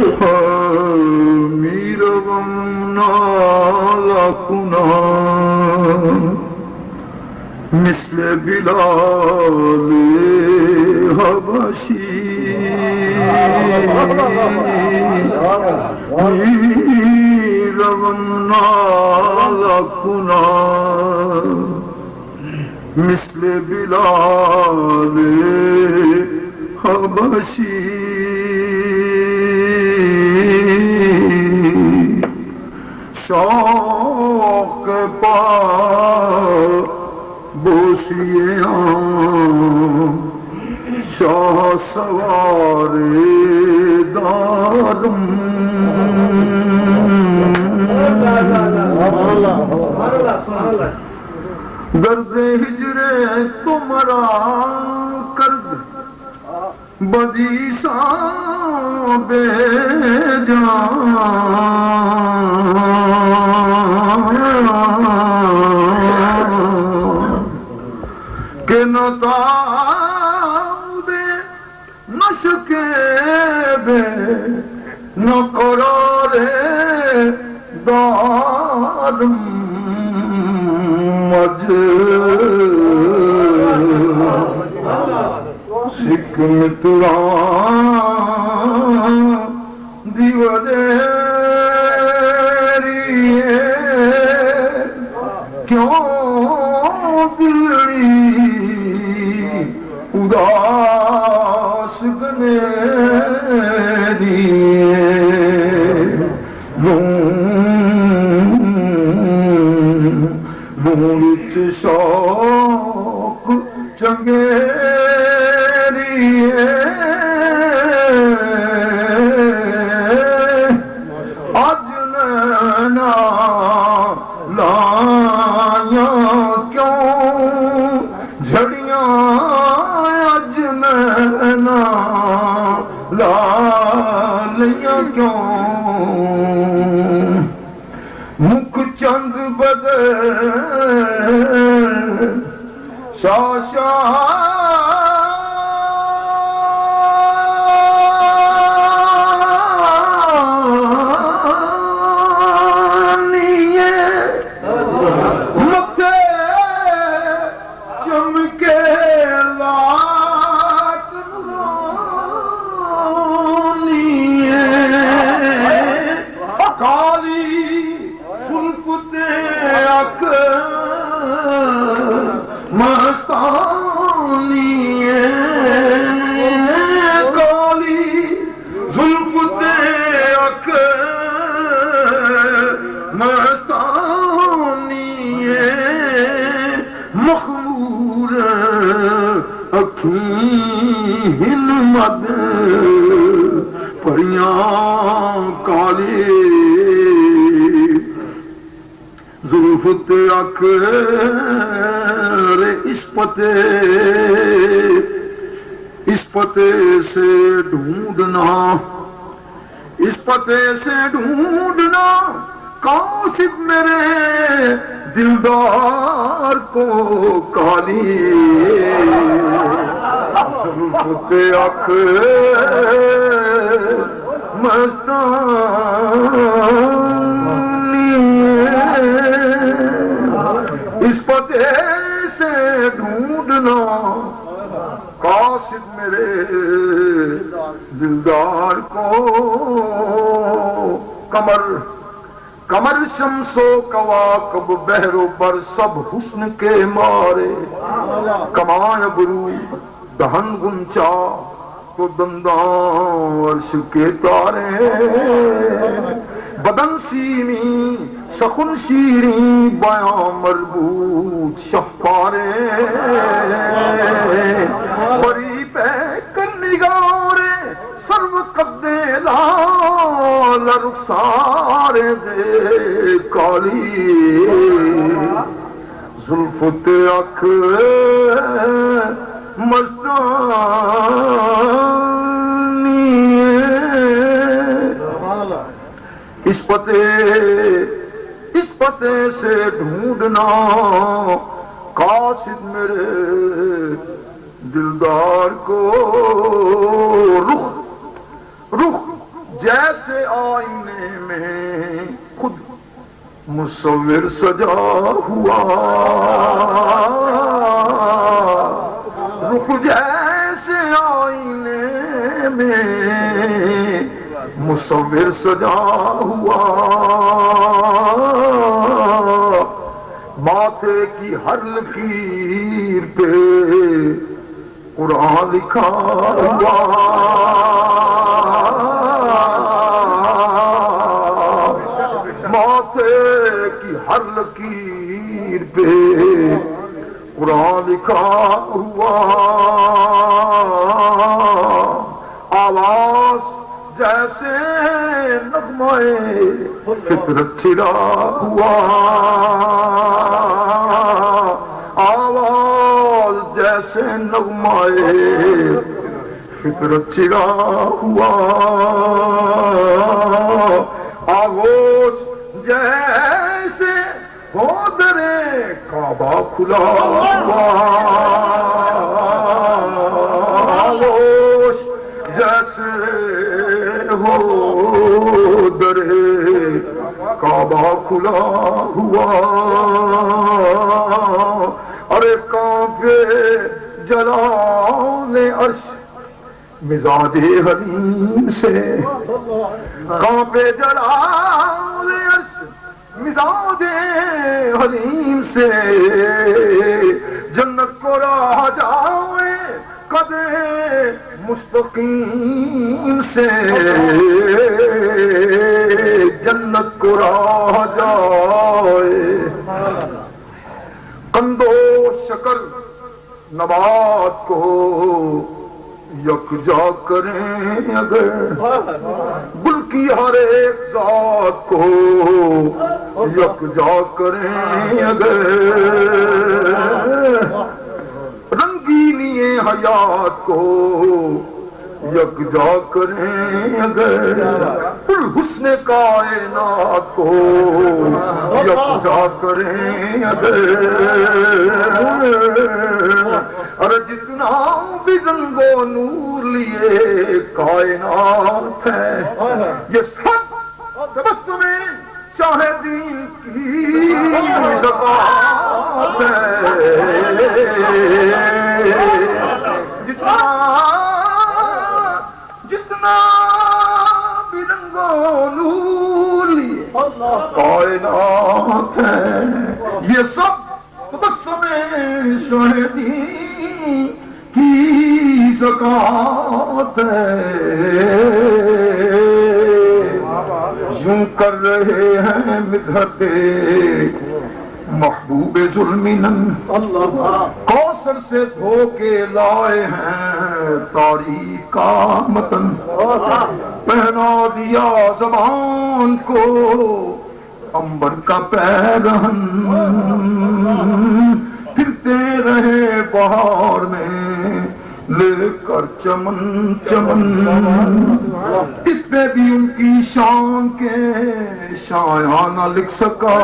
میر غم نالا کنا مثل بلال حبشی میر غم نالا کنا مثل بلال حبشی شوق پا بوسیاں شاہ سوار دارم درد ہجر تمہارا کرد بدیساں بے جان کہ نتاب نشکے بے نقرار دارم سکھ متران دیوریے کیوں دلی اداس گنیری مولت شوق چنگیری آج نینا لائیاں کیوں جھڑیاں آج نینا لالیاں کیوں مکھ چند بدر شاشا مکھے چمکے لات نورانیے کالی سلفتے اک مستانی کالی زلفتے اک مستانی مخمور اکھیں مد پریاں کالی زلفت اک اس پتے سے ڈھونڈنا قاصد میرے دلدار کو کالی زلفت اک مستانی اس پتے سے ڈھونڈنا قاصد میرے دلدار کو کمر شمس و کواکب بحر و بر سب حسن کے مارے کمائے برو دہن گنچا تو دنداں عرش کے تارے بدن سیمی سخن شیریں بیاں مربوط شفارے بری پہ کر نگارے سرو قدے لال رخسار دے کالی زلفت اکھ مستانی اس پتے سے ڈھونڈنا قاصد میرے دلدار کو رخ جیسے آئینے میں خود مصور سجا ہوا، رخ جیسے آئینے میں مصور سجا ہوا، ماتھے کی ہر لکیر پہ قرآن لکھا ہوا، ماتھے کی ہر لکیر پہ قرآن لکھا ہوا، آواز جیسے نغمہ فطرت چھڑا ہوا، آواز جیسے نغمہ فطرت چھڑا ہوا، آغوش جیسے ہو در کعبہ کھلا ہوا، آغوش جیسے ہو در کعبہ کھلا ہوا، ارے کانپے جلال عرش مزاج حلیم سے، کانپے جلال عرش مزاج حلیم سے، جنت کو راہ جائے قدر مستقیم سے، جنت کو راہ جائے قند و شکر نبات کو یکجا کریں اگر، گل کی ہر ایک ذات کو یکجا کریں اگر، رنگینی حیات کو یکجا کریں اگر، حسن کائنات کو یکجا کریں اگر، اور جتنا بھی رنگ و نور لیے کائنات ہے، یہ سب تبسم شاہدین کی زکات ہے، جتنا بھی رنگ و نور لیے کائنات ہے، یہ سب تبسم شاہدین کی زکات ہے، یوں کر رہے ہیں مدحت محبوب ظلمنن، کوثر سے دھو کے لائے ہیں تاریخ کا متن، پہنا دیا زبان کو عنبر کا پیرہن، پھرتے رہے بہار میں لے کر چمن چمن، اس پہ بھی ان کی شان کے شایعہ نہ لکھ سکا،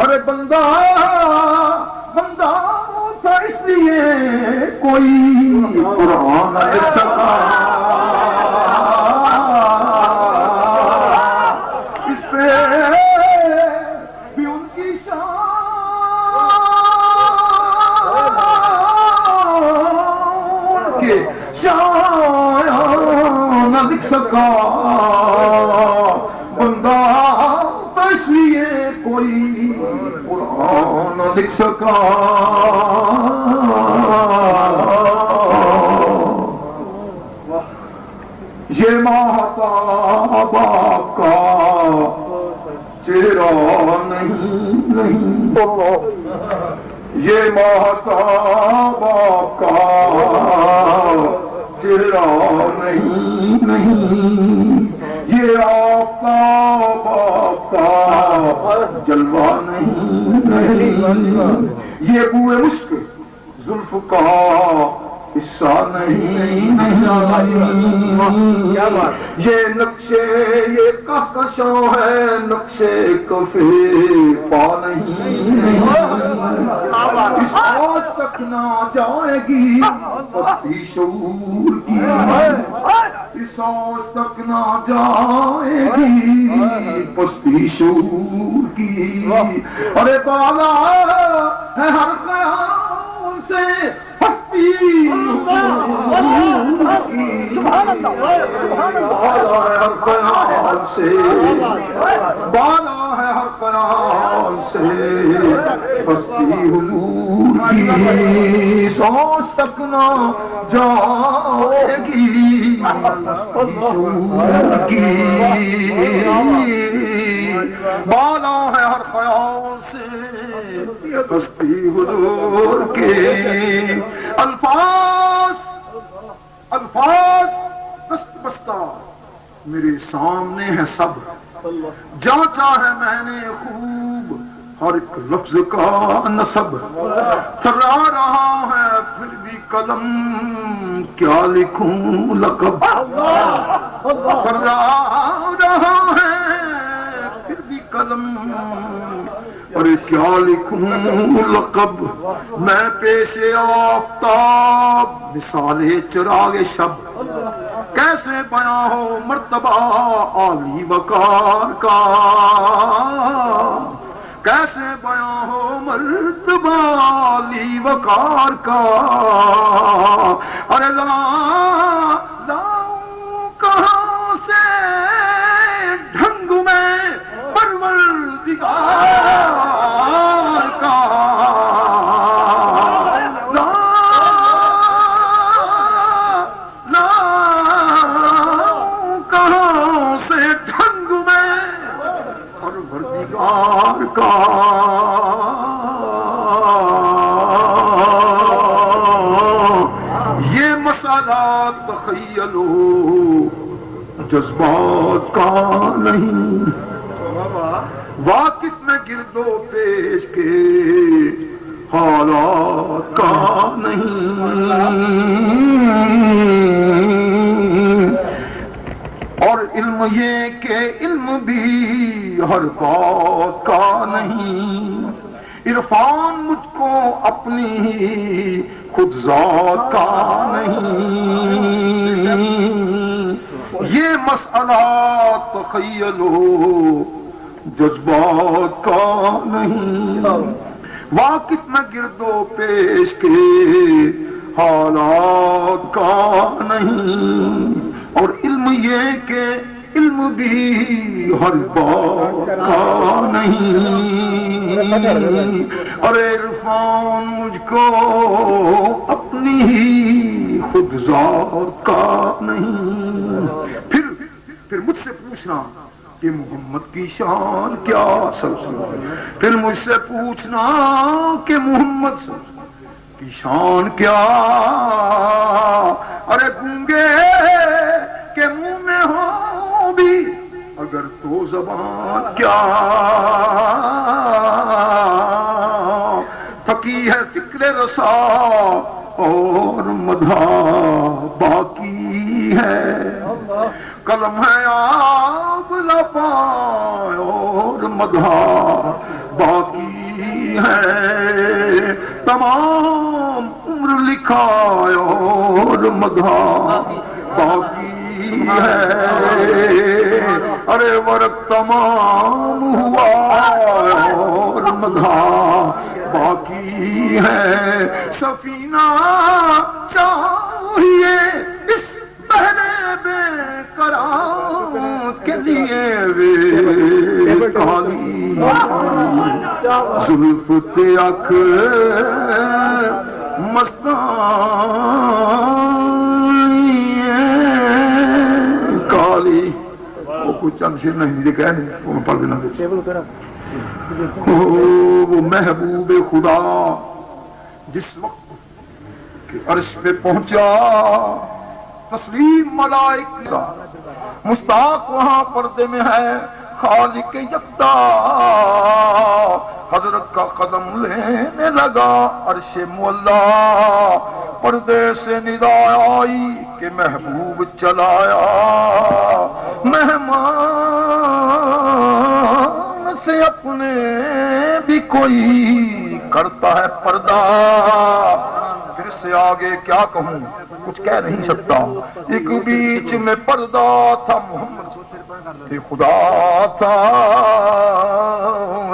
ارے بندہ بندہ تھا اس لیے کوئی قرآن نہ لکھ سکا، اس پہ بھی ان کی شان کے شایعہ نہ لکھ سکا، بندہ تو اس لیے کوئی قرآن نہ لکھ سکا، یہ ماہتاب آپ کا چہرہ نہیں، یہ ماہتاب آپ کا چہرہ نہیں، یہ آفتاب آپ کا جلوہ نہیں، یہ بوئے مشک زلف کا حصہ نہیں، یہ نقشے یہ کہکشاں ہے نقشے کفے پا نہیں، اس آج تک نہ جائے گی پستی شعور کی، سوچ تک نہ جائے گی پستی شعور کی، ارے بالا ہے ہر خیال سے پستی خیال سے، بالا ہے ہر خیال سے پستی حضور کی، سوچ تک نہ جائے گی حضور کی، بالا ہے ہر خیال سے پستی حضور کے، الفاظ دست بستہ میرے سامنے ہے سب، جانچا ہے میں نے خوب ہر ایک لفظ کا نسب، تھرا رہا ہے پھر بھی قلم کیا لکھوں لقب، تھرا رہا ہے پھر بھی قلم ارے کیا لکھوں لقب، میں پیش آفتاب مثال چراغ شب، کیسے بیاں ہو مرتبہ عالی وقار کا، کیسے بیاں ہو مرتبہ عالی وقار کا، ارے لاؤں کہاں سے ڈھنگ میں پروردگار کا، کہاں سے ڈھنگ میں پروردگار کا، یہ مسئلہ تخیلو جذبات کا نہیں، واقف میں گرد و پیش کے حالات کا نہیں، اور علم یہ کہ علم بھی ہر بات کا نہیں، عرفان مجھ کو اپنی خود ذات کا نہیں، یہ مسئلہ تخیلو جذبات کا نہیں، واقف میں گرد و پیش کے حالات کا نہیں، اور علم یہ کہ علم بھی ہر بات کا نہیں، اور عرفان مجھ کو اپنی ہی خود ذات کا نہیں، پھر مجھ سے پوچھنا کہ محمد کی شان کیا، پھر مجھ سے پوچھنا کہ محمد کی شان کیا، ارے گونگے کے منہ میں ہو بھی اگر تو زبان کیا، تھکی ہے فکر رسا اور مدھا باقی ہے، قلم ہے آپ لپائے اور مدھا باقی ہے، تمام عمر لکھا اور مدھا باقی ہے، ارے ورق تمام ہوا اور مدھا باقی ہے، سفینہ چاہیے اس بہرے بے قرار کے لیے وے کالی زلف تے اکھ مستانی کالی، وہ کچھ چند شیر نہیں لکھا ہے وہ میں پڑھ دینا، وہ محبوب خدا جس وقت کہ عرش پہ پہنچا تسلیم ملائک کا، مستاق وہاں پردے میں ہے خالق یکتا، حضرت کا قدم لینے لگا عرش مولا، پردے سے ندا آئی کہ محبوب چلایا، مہمان سے اپنے بھی کوئی کرتا ہے پردہ، پھر سے آگے کیا کہوں کچھ کہہ نہیں سکتا، ایک بھی بیچ میں پردہ تھا محمد سے خدا تھا،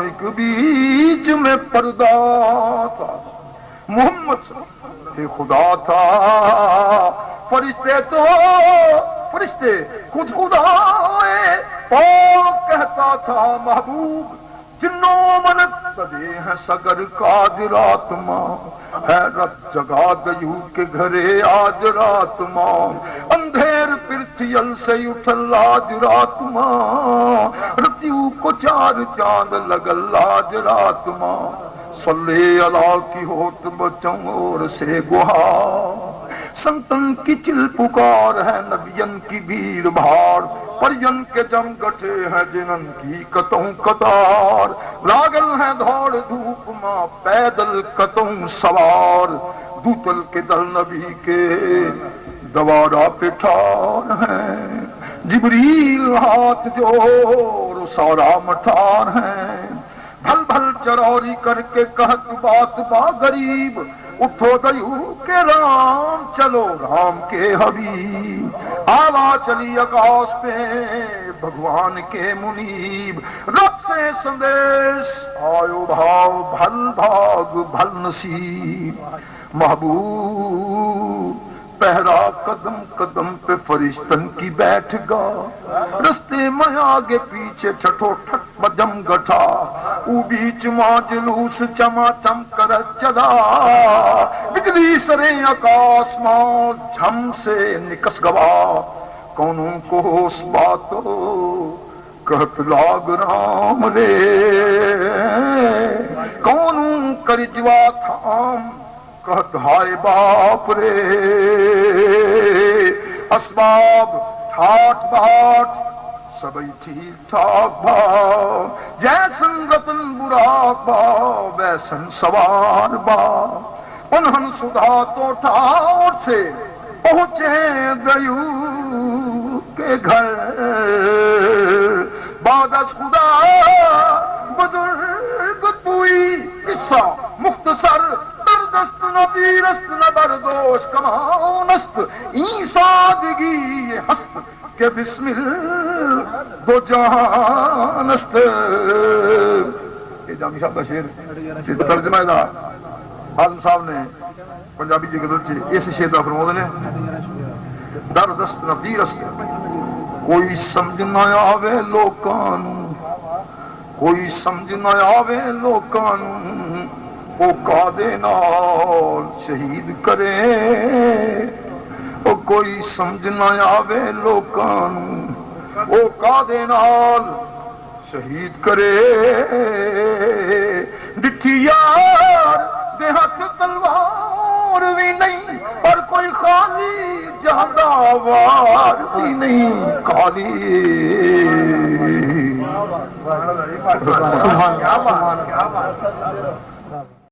ایک بیچ میں پردہ تھا محمد سے خدا تھا، فرشتے تو فرشتے خود خدا پاک کہتا تھا محبوب، جنوں منت سدے ہیں سگر قادر آتما، حیرت جگا گیو کے گھرے آج رات ماں، اندھیر پرتھیل سے اٹھل آج رات ماں، رتیو کو چار چاند لگل آج رات ماں، صلی اللہ کی ہوت بچوں اور سے گہار، سنتن کی چل پکار ہے نبین کی بھیڑ بھاڑ، پرین کے جم گٹھے ہیں جنن کی کتوں قطار، لاگل ہیں دوڑ دھوپ ماں پیدل کتوں سوار، دوتل کے دل نبی کے دوارا پہ ٹھار ہیں، جبریل ہاتھ جوڑ سارا مٹھار ہیں، بھل بھل چروری کر کے کہت بات با غریب، اٹھو دیو کے رام چلو رام کے حبیب، آوا چلی آکاش پہ بھگوان کے منیب، رب سے سندیش آیو بھاؤ بھل بھاگ بھل نصیب، محبوب پہرا قدم قدم پہ فرشتن کی بیٹھ گا، رستے میں آگے پیچھے چھٹو ٹھٹ مجم گٹھا، او بیچ ماں جلوس چما چم کر چلا، بجلی سرے آکاش ماں جھم سے نکس گوا، کونوں کو اس باتو کہت لاگ رام رے، کونوں کرجوا تھام کہت ہائے باپ رے، اسباب ٹھاٹ باٹ سبھی ٹھیک ٹھاک بھا، جیسن رتن براق با ویسن سوار با، انہن سدھا تو ٹھاٹ سے پہنچے دیو کے گھر، بعد از خدا بزرگ توئی قصہ مختصر، دست نہ تیرست نہ بردوش کمانست، این سادگی یہ ہست کہ بسم دو جہانست۔ یہ جامی صاحب کا شیر ترجمہ دا آزم صاحب نے پنجابی جی گزر چھے اس شیر دا فرمود نے، در دست نہ تیرست کوئی سمجھ نہ آوے لوکان، کوئی سمجھ نہ آوے لوکان، وہ قادے نال شہید کرے، وہ کوئی سمجھ نہ آوے لوکان، وہ قادے نال شہید کرے، ڈٹھی یار دے ہاتھ تلوار بھی نہیں، اور کوئی خالی جہاں وار بھی نہیں، خالی سبحان اللہ۔